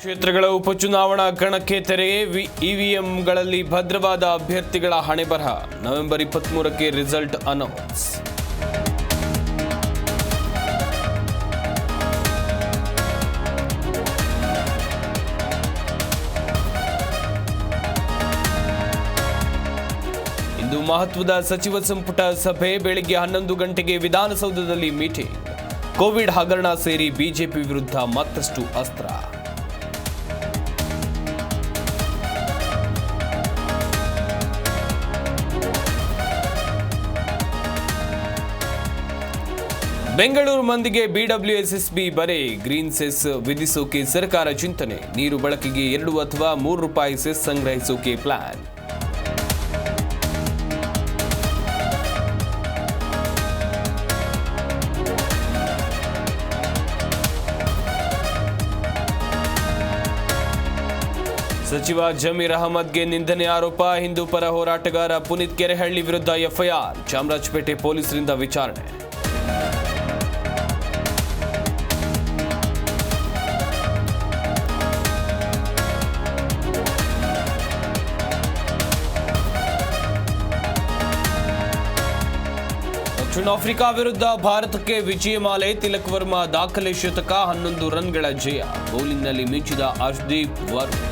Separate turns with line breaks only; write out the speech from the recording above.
ಕ್ಷೇತ್ರಗಳ ಉಪಚುನಾವಣಾ ಕಣಕ್ಕೆ ತೆರೆ. ಇವಿಎಂಗಳಲ್ಲಿ ಭದ್ರವಾದ ಅಭ್ಯರ್ಥಿಗಳ ಹಣೆಬರಹ. ನವೆಂಬರ್ 23ಕ್ಕೆ ರಿಸಲ್ಟ್ ಅನೌನ್ಸ್. ಇಂದು ಮಹತ್ವದ ಸಚಿವ ಸಂಪುಟ ಸಭೆ. ಬೆಳಿಗ್ಗೆ 11 ಗಂಟೆಗೆ ವಿಧಾನಸೌಧದಲ್ಲಿ ಮೀಟಿಂಗ್. ಕೋವಿಡ್ ಹಗರಣ ಸೇರಿ ಬಿಜೆಪಿ ವಿರುದ್ಧ ಮತ್ತಷ್ಟು ಅಸ್ತ್ರ. ಬೆಂಗಳೂರು ಮಂದಿಗೆ ಬಿಡಬ್ಲ್ಯೂಎಸ್ಎಸ್ಬಿ ಬರೆ. ಗ್ರೀನ್ ಸೆಸ್ ವಿಧಿಸೋಕೆ ಸರ್ಕಾರ ಚಿಂತನೆ. ನೀರು ಬಳಕೆಗೆ 2 ಅಥವಾ 3 ರೂಪಾಯಿ ಸೆಸ್ ಸಂಗ್ರಹಿಸೋಕೆ ಪ್ಲಾನ್. ಸಚಿವ ಜಮೀರ್ ಅಹಮದ್ಗೆ ನಿಂದನೆ ಆರೋಪ. ಹಿಂದೂ ಪರ ಹೋರಾಟಗಾರ ಪುನೀತ್ ಕೆರೆಹಳ್ಳಿ ವಿರುದ್ಧ ಎಫ್ಐಆರ್. ಚಾಮರಾಜಪೇಟೆ ಪೊಲೀಸರಿಂದ ವಿಚಾರಣೆ. ದಕ್ಷಿಣ ಆಫ್ರಿಕಾ ವಿರುದ್ಧ ಭಾರತಕ್ಕೆ ವಿಜಯಮಾಲೆ. ತಿಲಕ್ ವರ್ಮಾ ದಾಖಲೆ ಶತಕ. 11 ರನ್ಗಳ ಜಯ. ಬೌಲಿಂಗ್ನಲ್ಲಿ ಮಿಂಚಿದ ಅರ್ಶ್ದೀಪ್ ವರುಣ್.